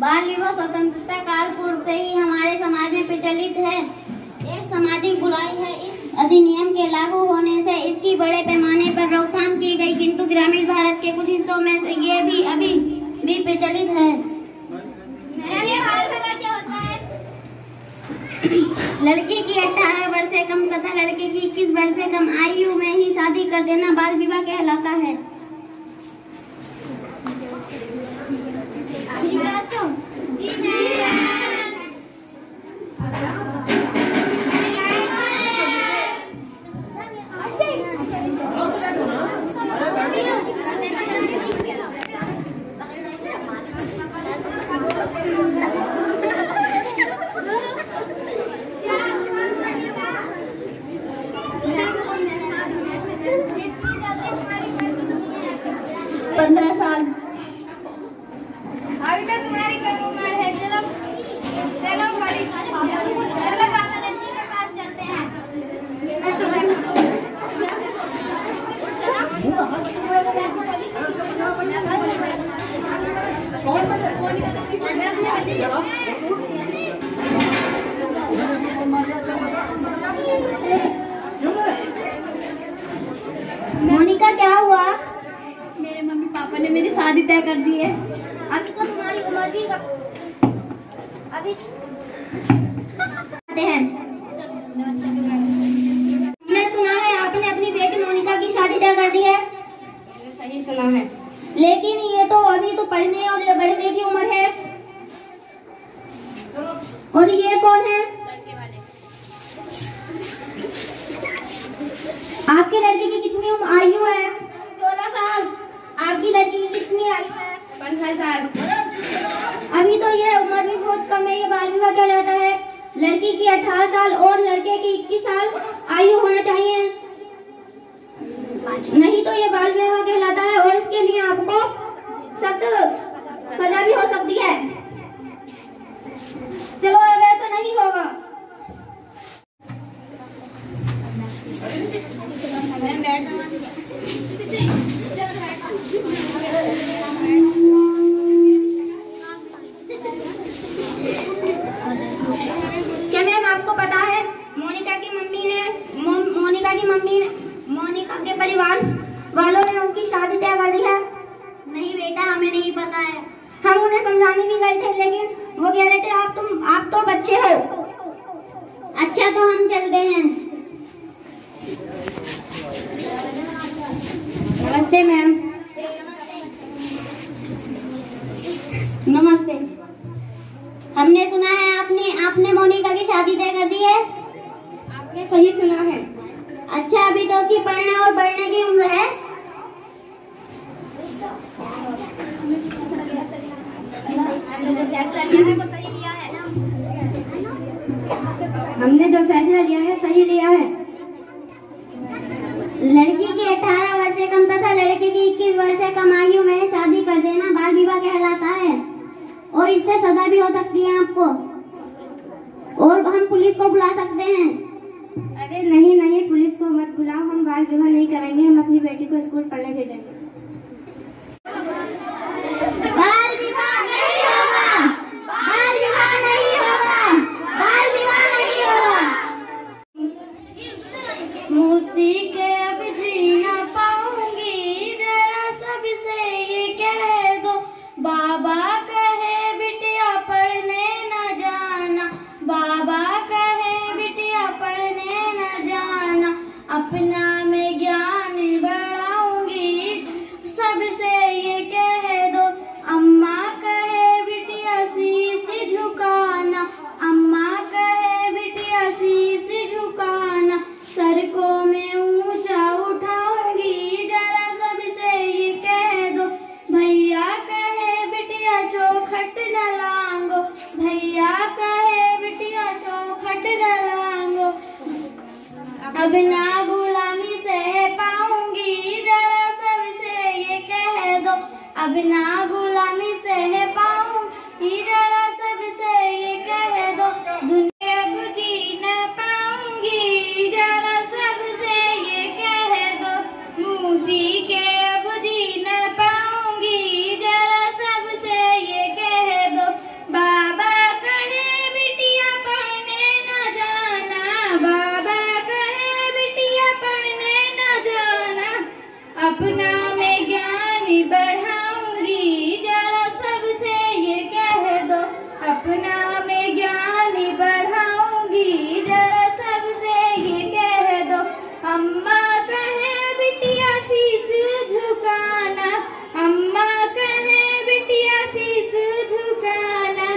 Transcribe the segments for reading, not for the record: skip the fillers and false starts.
बाल विवाह स्वतंत्रता काल पूर्व से ही हमारे समाज में प्रचलित है। एक सामाजिक बुराई है। इस अधिनियम के लागू होने से इसकी बड़े पैमाने पर रोकथाम की गई, किंतु ग्रामीण भारत के कुछ हिस्सों में ये भी अभी भी प्रचलित है। लड़की की 18 वर्ष से कम तथा लड़के की 21 वर्ष से कम आयु में ही शादी कर देना बाल विवाह कहलाता है। अभी तक तुम्हारी कम उम्र है। चलो बड़ी चलो बाबा रंजी के पास चलते हैं। मोनिका, क्या हुआ? मेरे मम्मी पापा ने मेरी शादी तय कर दी है। अभी तो तुम्हारी उम्र भी अभी हैं। मैं सुना है आपने अपनी बेटी मोनिका की शादी तय कर दी है। सही सुना है। लेकिन ये तो अभी तो पढ़ने और बढ़ने की उम्र है। और ये कौन है? लड़के वाले। आपकी लड़की की कितनी आयु है? 16 साल। आपकी लड़की की कितनी आयु है? 15 साल। अभी तो ये उम्र भी बहुत कम है। ये बाल विवाह कहलाता है। लड़की की 18 साल और लड़के की 21 साल आयु होना चाहिए, नहीं तो ये बाल विवाह कहलाता है और इसके लिए आपको सख्त सजा भी हो सकती है। चलो अब ऐसा नहीं होगा। क्या मैम आपको पता है मोनिका की मम्मी ने मोनिका के परिवार वालों ने उनकी शादी तय कर दी है? नहीं बेटा, हमें नहीं पता है। हम उन्हें समझाने भी गए थे, लेकिन वो कह रहे थे आप तो बच्चे हो। अच्छा तो हम चलते हैं। नमस्ते मैम। नमस्ते। हमने सुना है आपने मोनिका की शादी तय कर दी है। आपने सही सुना है। अच्छा, अभी तो उसकी पढ़ने और बढ़ने की उम्र है। हमने जो फैसला लिया है वो सही लिया है। हमने जो फैसला लिया है सही लिया है। लड़की की 18 वर्ष से कम तथा लड़के की 21 वर्ष से कम आयु में शादी कर देना बाल विवाह कहलाता है और इससे सजा भी हो सकती है आपको, और हम पुलिस को बुला सकते हैं। अरे नहीं नहीं, पुलिस को मत बुलाओ, हम बाल विवाह नहीं कराएंगे, हम अपनी बेटी को स्कूल पढ़ने भेजेंगे। बाल विवाह नहीं होगा, बाल विवाह नहीं होगा, बाल विवाह नहीं होगा। मूसी के अब जी ना पाऊंगी, जरा सबसे ये कह दो, बाबा कहे बिटिया पढ़ने न जाना, बाबा कहे बिटिया पढ़ने न जाना, अपना मैं ज्ञान बढ़ाऊंगी, सबसे ये कह दो, अम्मा कहे बिटिया शीश झुकाना, अम्मा कहे बिटिया शीश झुकाना, सर को मैं ऊंचा उठाऊंगी, जरा सबसे ये कह दो, भैया कहे बिटिया चौखट न लांगो, भैया कहे बिटिया चौखट न लांगो, अब ना गुलामी सह पाऊंगी, जरा सबसे ये कह दो, अब ना गुलामी सह पाऊंगी, जरा सबसे ये कह दो, दुनिया अब जी न पाऊंगी, जरा सबसे ये कह दो, मूसी के अब जी न पाऊंगी, जरा सबसे ये कह दो, बाबा कहे बिटिया पढ़ने न जाना, बाबा कहे बिटिया पढ़ने न जाना, अपना मैं ज्ञान बढ़ाऊंगी, जरा सबसे ये कह दो, अपना मैं ज्ञान बढ़ाऊंगी, जरा सबसे ये कह दो, अम्मा कहे बिटिया शीश झुकाना, अम्मा कहे बिटिया शीश झुकाना,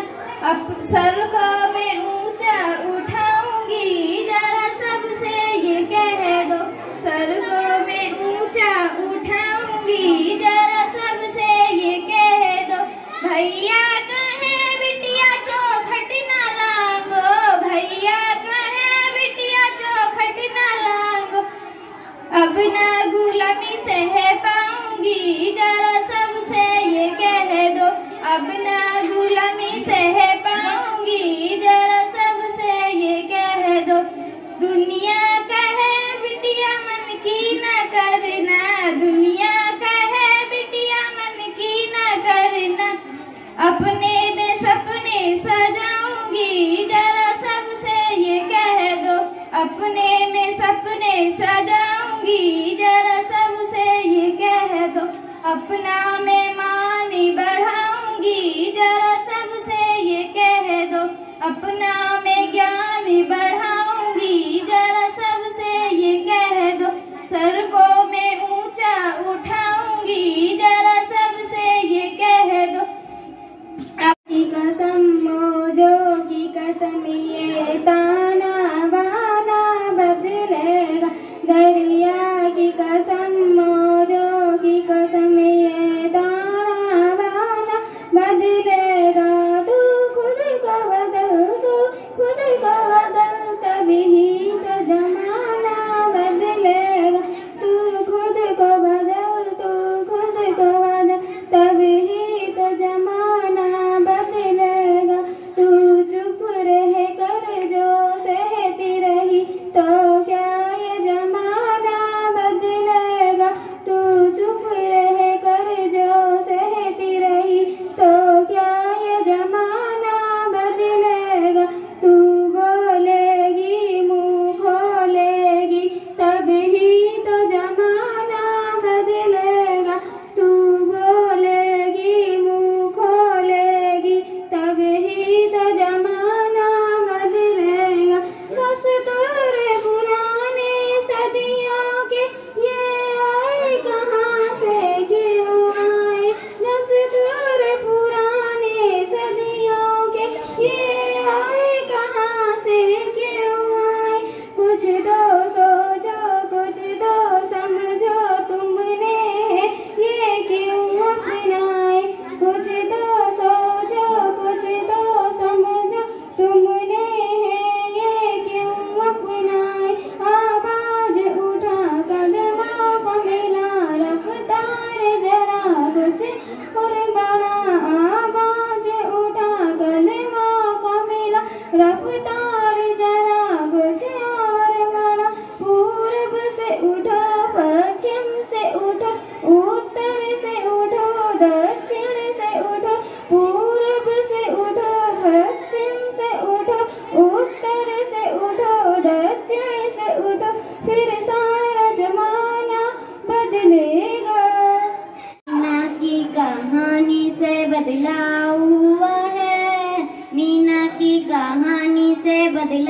अब सर को मैं ऊंचा उठाऊंगी, जरा सबसे ये कह दो, सर को मैं ऊंचा उठाऊंगी, जरा सबसे ये कह दो, भैया कहे बिटिया चौखट न लांगो, भैया कहे बिटिया चौखट न लांगो, अब ना गुलामी सह पाऊंगी, जरा सबसे ये कह दो, अब ना गुलामी सह पाऊंगी, जरा सबसे ये कह दो, दुनिया कहे बिटिया मन की न करना, दुनिया कहे बिटिया मन की न करना, अपने में सपने सजाऊंगी, जरा सबसे ये कह दो, अपने में सपने सजाऊंगी, जरा सबसे ये कह दो, अपना मैं मान बढ़ाऊंगी, जरा सबसे ये कह दो, अपना मैं ज्ञान बढ़ाऊंगी, जरा सबसे ये कह दो, सर को मैं ऊंचा उठाऊंगी, जरा सबसे ये कह दो, आपकी कसम मोजो की कसम ये ताना बाना बदलेगा, दरिया की कसम मोजो की कसम ये ताना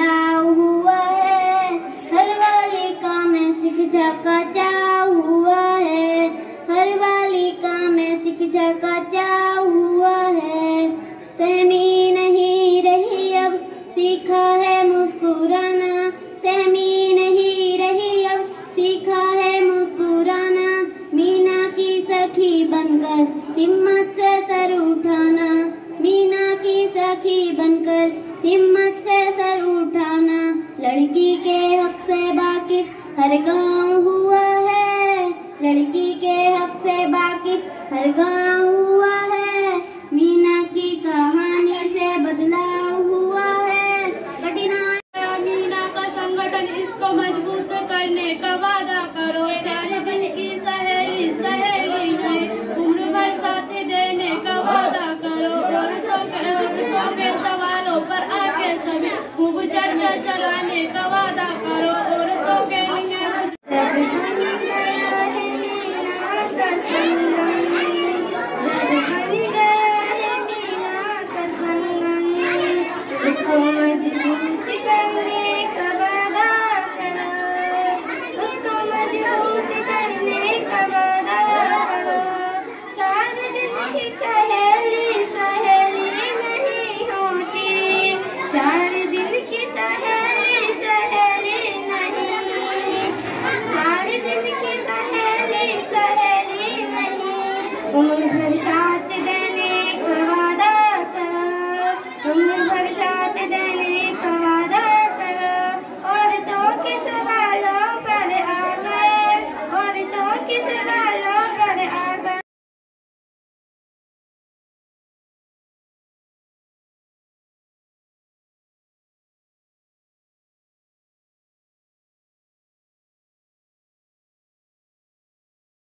बदलाव हुआ है, हर बालिका में शिक्षा का चाव हुआ है, हर बालिका में शिक्षा का चाव हुआ है। सहमी नहीं रही अब सीखा है मुस्कुराना, सहमी नहीं रही अब सीखा है मुस्कुराना, मीना की सखी बनकर हिम्मत से सर उठाना, मीना की सखी बनकर हिम्मत से सर उठाना। लड़की के हक से वाकिफ हर गांव हुआ है, लड़की के हक से वाकिफ हर गांव हुआ है, मीना की कहानी से बदलाव हुआ है। कठिनाई मीना का संगठन इसको मजबूत करने का वादा करो, 4 दिन की सहेली सहेली में उम्र भर साथ देने का वादा करो। औरतों के सवालों पर आके सभी खूब चर्चा चलाने का वादा